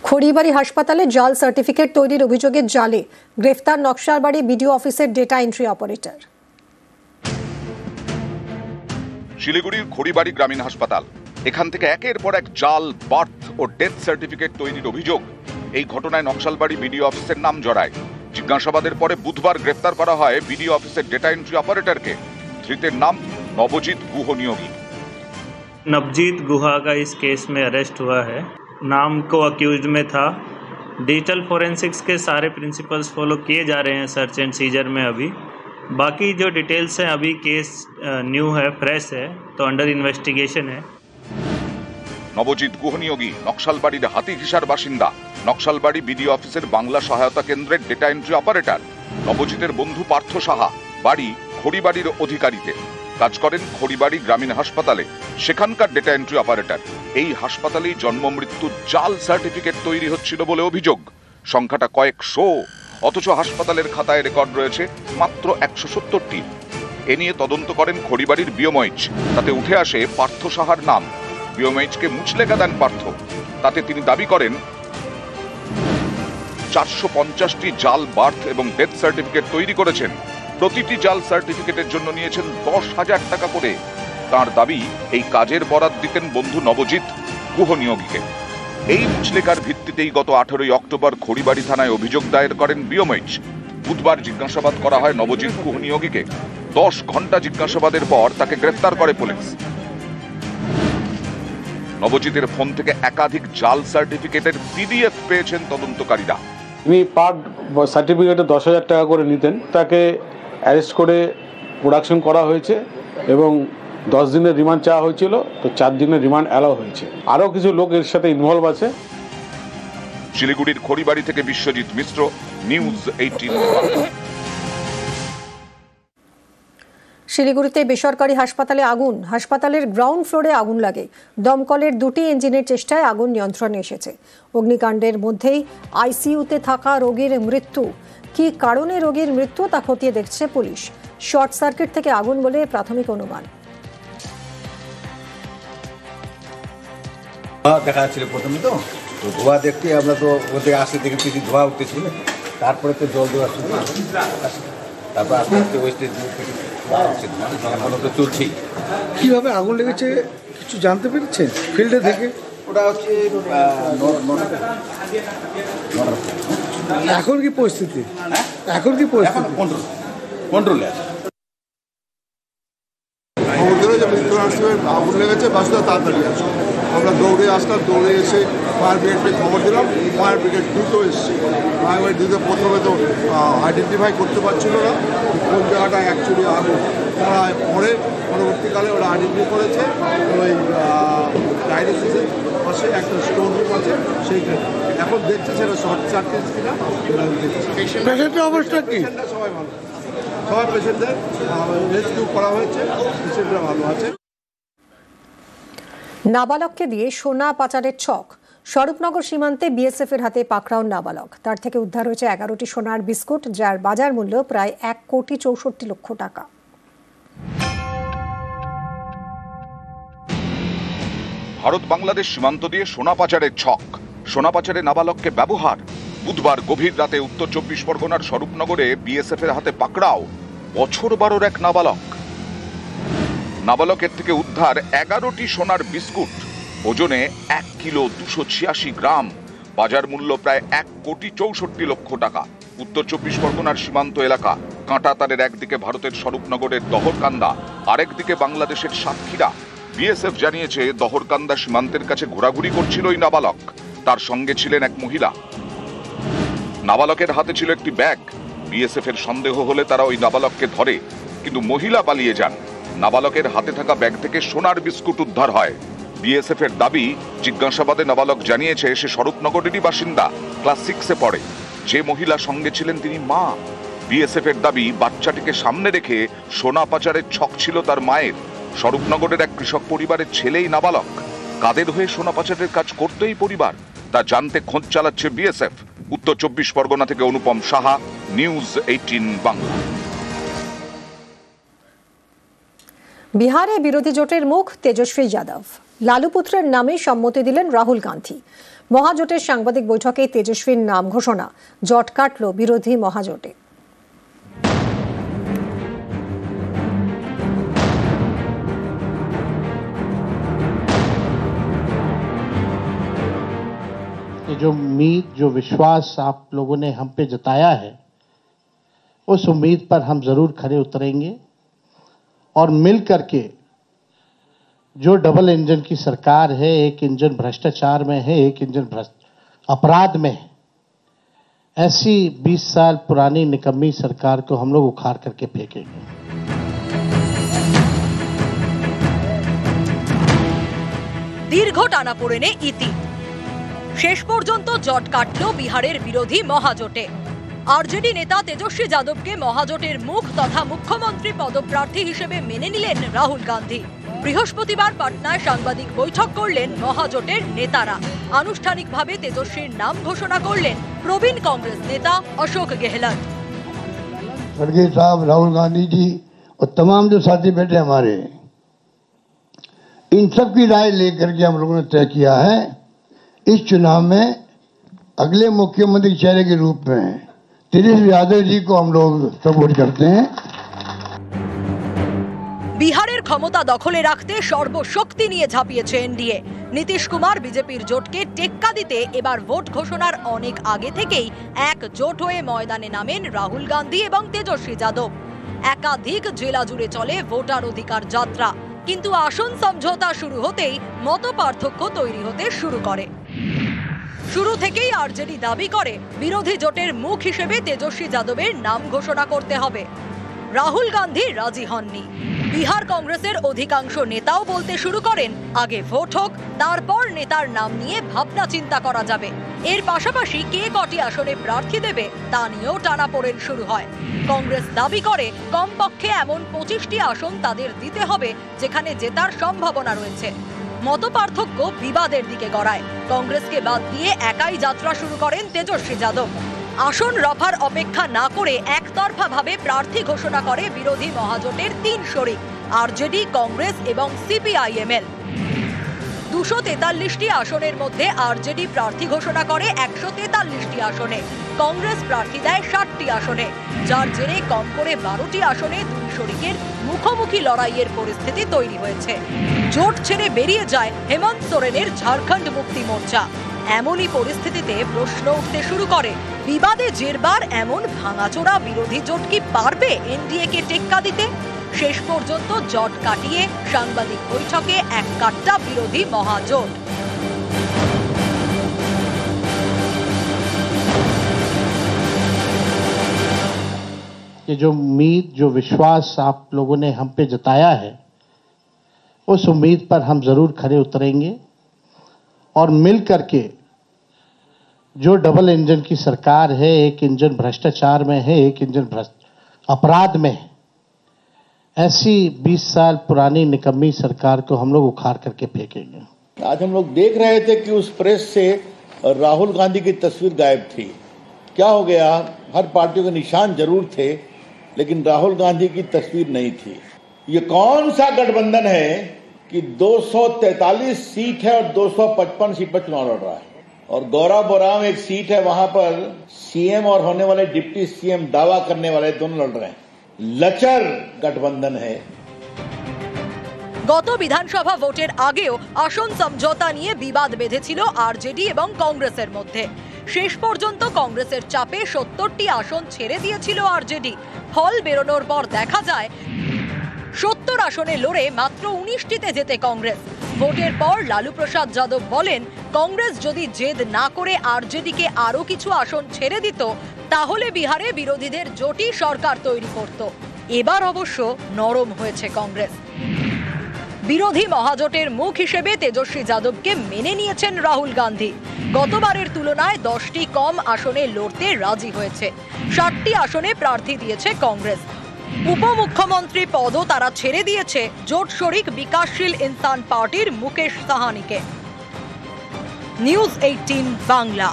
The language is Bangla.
খড়িবাড়ি হাসপাতালে জাল সার্টিফিকেট তৈরির অভিযোগে জালে গ্রেফতার নকশালবাড়ি বিডিও অফিসের ডেটা এন্ট্রি অপারেটর। শিলিগুড়ির খড়িবাড়ি গ্রামীণ হাসপাতাল, এখান থেকে একের পর এক জাল বার্থ ও ডেথ সার্টিফিকেট তৈরির অভিযোগ। এই ঘটনায় নকশালবাড়ি বিডিও অফিসের নাম জড়ায়। জিজ্ঞাসাবাদের পরে বুধবার গ্রেফতার করা হয় বিডিও অফিসের ডেটা এন্ট্রি অপারেটরকে। धृतेर नाम नवजीत गुह नियोगी। नवजीत गुहा का इस केस में अरेस्ट हुआ है। नाम को अक्यूज में था। डिजिटल फोरेंसिक्स के सारे प्रिंसिपल्स फॉलो किए जा रहे हैं सर्च एंड सीजर में। अभी बाकी जो डिटेल्स हैं, अभी केस न्यू है, फ्रेश है, तो अंडर इन्वेस्टिगेशन है। नवजीत गुह नियोगी नक्शालबाड़ीर हाथीघिसार बासिंदा। नक्शालबाड़ी बिडिओ अफिसेर बांगला सहायता केंद्रेर डेटा एंट्री अपारेटर। नवजीतेर बंधु पार्थ साहा बाड़ी खड़िबाड़ीर अधिकारीते काज करें खड़िबाड़ी ग्रामीण हासपाताले, सेखानकार डेटा एंट्री अपारेटर। এই হাসপাতালেই জন্ম মৃত্যুর জাল সার্টিফিকেট তৈরি হচ্ছিল বলে অভিযোগ। সংখ্যাটা কয়েকশো, অথচ হাসপাতালের খাতায় রেকর্ড রয়েছে মাত্র 170টি। এ নিয়ে তদন্ত করেন খড়িবাড়ির বিওমইচ। তাতে উঠে আসে পার্থ সাহার নাম। বিওমইচকে মুচলেখা দেন পার্থ। তাতে তিনি দাবি করেন 450টি জাল বার্থ এবং ডেথ সার্টিফিকেট তৈরি করেছেন। প্রতিটি জাল সার্টিফিকেটের জন্য নিয়েছেন 10,000 টাকা করে। তার দাবি এই কাজের বরাত দিতেন বন্ধু নবজিৎ গুহ নিয়োগীকে। এই মুচলেখার ভিত্তিতেই গত 18 অক্টোবর খড়িবাড়ি থানায় অভিযোগ দায়ের করেন বিওমইচ। বুধবার জিজ্ঞাসাবাদ করা হয় নবজিৎ গুহ নিয়োগীকে। 10 ঘন্টা জিজ্ঞাসাবাদের পর তাকে গ্রেফতার করে পুলিশ। নবজিতের ফোন থেকে একাধিক জাল সার্টিফিকেটের পিডিএফ পেয়েছেন তদন্তকারীরা। তিনি পার সার্টিফিকেটে 10,000 টাকা করে নিতেন। তাকে অ্যারেস্ট করে প্রোডাকশন করা হয়েছে এবং 10 দিনের রিমান্ড চাওয়া হয়েছিল, তো 4 দিনের রিমান্ড অ্যালাউ হয়েছে। আরও কিছু লোক এর সাথে ইনভলভ আছে। শিলিগুড়ির খড়িবাড়ি থেকে বিশ্বজিৎ মিশ্র, নিউজ 18। শিলিগুড়িতে বেসরকারি হাসপাতালে আগুন। হাসপাতালের গ্রাউন্ড ফ্লোরে আগুন লাগে। দমকলের 2টি ইঞ্জিনের চেষ্টায় আগুন নিয়ন্ত্রণে এসেছে। অগ্নিকাণ্ডের মধ্যেই আইসিইউতে থাকা রোগীর মৃত্যু। কি কারণে রোগীর মৃত্যু তা খতিয়ে দেখছে পুলিশ। শর্ট সার্কিট থেকে আগুন বলে প্রাথমিক অনুমান। দেখা যাচ্ছিল প্রথমে, তো ধোঁয়া দেখতে আমরা তো ওদের আসতে থেকে কিছু ধোঁয়া উঠতেছিল, তারপরে তো জল দেওয়া শুরু, তারপর আস্তে আস্তে ওয়েস্টেজ এখনো তো চলছেই। কীভাবে আগুন লেগেছে কিছু জানতে পেরেছেন ফিল্ডে থেকে? ওটা হচ্ছে এখন কি পরিস্থিতি? এখন কি পরিস্থিতি? কন্ট্রোলে আছে। আগুন লেগেছে, বাসটা তাড়াতাড়ি আসে। আমরা দৌড়ে আসলাম, দৌড়ে এসে ফায়ার ব্রিগেডকে খবর দিলাম। ফায়ার ব্রিগেড দ্রুত এসেছে। ফায়ার ব্রিগেড দ্রুত প্রথমে তো আইডেন্টিফাই করতে পারছিল না কোন জায়গাটা অ্যাকচুয়ালি আগুন। ওরা পরবর্তীকালে ওরা আইডেন্টিফাই করেছে ওই ডায়ালিসিসের পাশে একটা স্টোর রুম আছে, সেইখানে এখন দেখছে সেটা শর্ট সার্কিট কিনা। পেশেন্টের অবস্থা কি? সবাই ভালো, সবাই পেশেন্টদের রেস্কিউ করা হয়েছে, পেশেন্টরা ভালো আছে। নাবালককে দিয়ে সোনা পাচারের ছক। স্বরূপনগর সীমান্তে বিএসএফ এর হাতে পাকড়াও নাবালক। তার থেকে উদ্ধার হয়েছে 11টি সোনার বিস্কুট, যার বাজার মূল্য প্রায় 1,64,00,000 টাকা। ভারত বাংলাদেশ সীমান্ত দিয়ে সোনা পাচারের ছক। সোনা পাচারে নাবালককে ব্যবহার। বুধবার গভীর রাতে উত্তর 24 পরগনার স্বরূপনগরে বিএসএফ এর হাতে পাকড়াও বছর 12-র এক নাবালক। নাবালকের থেকে উদ্ধার 11টি সোনার বিস্কুট, ওজনে 1 কিলো 286 গ্রাম, বাজার মূল্য প্রায় 1,64,00,000 টাকা। উত্তর 24 পরগনার সীমান্ত এলাকা কাঁটাতারের একদিকে ভারতের স্বরূপনগরের দহরকান্দা, আরেকদিকে বাংলাদেশের সাতক্ষীরা। বিএসএফ জানিয়েছে দহরকান্দা সীমান্তের কাছে ঘোরাঘুরি করছিল ওই নাবালক। তার সঙ্গে ছিলেন এক মহিলা। নাবালকের হাতে ছিল একটি ব্যাগ। বিএসএফ এর সন্দেহ হলে তারা ওই নাবালককে ধরে, কিন্তু মহিলা পালিয়ে যান। নাবালকের হাতে থাকা ব্যাগ থেকে সোনার বিস্কুট উদ্ধার হয়। বিএসএফ এর দাবি, জিজ্ঞাসাবাদে নাবালক জানিয়েছে সে স্বরূপনগরেরই বাসিন্দা, ক্লাস 6-এ পড়ে। যে মহিলা সঙ্গে ছিলেন তিনি মা। বিএসএফ এর দাবি, বাচ্চাটিকে সামনে রেখে সোনা পাচারের ছক ছিল তার মায়ের। স্বরূপনগরের এক কৃষক পরিবারের ছেলেই নাবালক। কাদের হয়ে সোনা পাচারের কাজ করতো এই পরিবার, তা জানতে খোঁজ চালাচ্ছে বিএসএফ। উত্তর 24 পরগনা থেকে অনুপম সাহা, নিউজ 18 বাংলা। বিহারে বিরোধী জোটের মুখ তেজস্বী যাদব। লালু পুত্রের নামে সম্মতি দিলেন রাহুল গান্ধী। মহাজোটের সাংবাদিক বৈঠকে তেজস্বীর নাম ঘোষণা, জট কাটল বিরোধী মহাজোটে। जो उम्मीद, जो विश्वास आप लोगों ने हम पे जताया है, उस उम्मीद पर हम जरूर खरे उतरेंगे और मिल करके जो डबल इंजन की सरकार है, एक इंजन भ्रष्टाचार में है, एक इंजन अपराध में है, ऐसी 20 साल पुरानी निकम्मी सरकार को हम लोग उखाड़ करके फेंकेंगे। दीर्घ टानापोड़ेने इति शेष पर्यन्त जट काटल बिहारेर विरोधी महाजोटे। आरजेडी नेता तेजस्वी यादवके महाजोटेर मुख तथा मुख्यमंत्री पदप्रार्थी हिसेबे मेने निलेन राहुल गांधी। बृहस्पतिवार पाटनाय साংবাদিক বৈঠক করলেন महाजोटेर नेतारा। आनुष्ठानिकभावे तेजस्वीर नाम घोषणा करलेन प्रवीण कांग्रेस नेता अशोक गहलोत। खड़गे साहब, राहुल गांधी जी और तमाम जो साथी बैठे हमारे, इन सब की राय लेकर के हम लोगों ने तय किया है इस चुनाव में अगले मुख्यमंत्री के चेहरे के रूप में तेजस्वी यादव जी को हम लोग सपोर्ट करते हैं। बिहारेर क्षमता दखले राखते सर्वशक्ति निये झापिয়েছে एनडीए। नीतीश कुमार बीजेपीर जोटके टेक्का दिते एबार भोट घोषणार अनेक आगे থেকেই एकजोट হয়ে ময়দানে নামেন রাহুল গান্ধী এবং তেজস্বী যাদব। একাধিক জেলা জুড়ে চলে ভোটার অধিকার যাত্রা, কিন্তু আসন সমঝোতা শুরু হতেই মতপার্থক্য তৈরি হতে শুরু করে। শুরু থেকেই আরজেডি দাবি করে বিরোধী জোটের মুখ হিসেবে তেজস্বী যাদবের নাম ঘোষণা করতে হবে। রাহুল গান্ধী রাজি হননি। বিহার কংগ্রেসের অধিকাংশ নেতাও বলতে শুরু করেন আগে ভোট হোক, তারপর নেতার নাম নিয়ে ভাবনা চিন্তা করা যাবে। এর পাশাপাশি কে কটি আসনে প্রার্থী দেবে তা নিয়েও টানাপোড়েন শুরু হয়। কংগ্রেস দাবি করে কমপক্ষে এমন 25টি আসন তাদের দিতে হবে যেখানে জেতার সম্ভাবনা রয়েছে। মতপার্থক্য বিবাদের দিকে গড়ায়। কংগ্রেসকে বাদ দিয়ে একাই যাত্রা শুরু করেন তেজস্বী যাদব। আসন রফার অপেক্ষা না করে একতরফাভাবে প্রার্থী ঘোষণা করে বিরোধী মহাজোটের 3 শরিক আরজেডি, কংগ্রেস এবং সিপিআইএমএল। 243টি আসনের মধ্যে আরজেডি প্রার্থী ঘোষণা করে 143টি আসনে, কংগ্রেস প্রার্থী দেয় 60টি আসনে, যার জেরে কম করে 12টি আসনে দুই শরিকের মুখোমুখি লড়াইয়ের পরিস্থিতি তৈরি হয়েছে। জোট ছেড়ে বেরিয়ে যায় হেমন্ত সোরেনের ঝাড়খণ্ড মুক্তি মোর্চা। এমনই পরিস্থিতিতে প্রশ্ন উঠতে শুরু করে, বিবাদে জেরবার এমন ভাঙাচোরা বিরোধী জোট কি পারবে এনডিএ কে টেক্কা দিতে? শেষ পর্যন্ত জট কাটিয়ে সাংবাদিক বৈঠকে এক কাট্টা বিরোধী মহাজোট। ये जो उम्मीद, जो विश्वास आप लोगों ने हम पे जताया है, उस उम्मीद पर हम जरूर खरे उतरेंगे और मिल करके जो डबल इंजन की सरकार है, एक इंजन भ्रष्टाचार में है, एक इंजन अपराध में है, ऐसी 20 साल पुरानी निकम्मी सरकार को हम लोग उखाड़ करके फेंकेंगे। आज हम लोग देख रहे थे कि उस प्रेस से राहुल गांधी की तस्वीर गायब थी। क्या हो गया? हर पार्टियों के निशान जरूर थे, लेकिन राहुल गांधी की तस्वीर नहीं थी। ये कौन सा गठबंधन है कि 243 सीट है और 255 सीट पर चुनाव लड़ रहा है, और गौरा बोराम एक सीट है, वहां पर सीएम और होने वाले डिप्टी सीएम दावा करने वाले दोनों लड़ रहे हैं। लचर गठबंधन है। গত বিধানসভা ভোটের আগেও আসন সমঝোতা নিয়ে বিবাদ বেঁধেছিল আরজেডি এবং কংগ্রেসের মধ্যে। শেষ পর্যন্ত কংগ্রেসের চাপে 70টি আসন ছেড়ে দিয়েছিল আরজেডি। ফল বেরোনোর পর দেখা যায় 70 আসনে লড়ে মাত্র 19টিতে জেতে কংগ্রেস। ভোটের পর লালু প্রসাদ যাদব বলেন, কংগ্রেস যদি জেদ না করে আরজেডিকে আরো কিছু আসন ছেড়ে দিত তাহলে বিহারে বিরোধীদের জোটই সরকার তৈরি করত। এবার অবশ্য নরম হয়েছে কংগ্রেস। বিরোধী মহাজোটের মুখ হিসেবে তেজস্বী যাদবকে মেনে নিয়েছেন রাহুল গান্ধী। গতবারের তুলনায় 10টি কম আসনে লড়তে রাজি হয়েছে। 60টি আসনে প্রার্থী দিয়েছে কংগ্রেস। উপমুখ্যমন্ত্রী পদও তারা ছেড়ে দিয়েছে জোট শরিক বিকাশশীল ইনসান পার্টির মুকেশ সাহানিকে। নিউজ 18 বাংলা।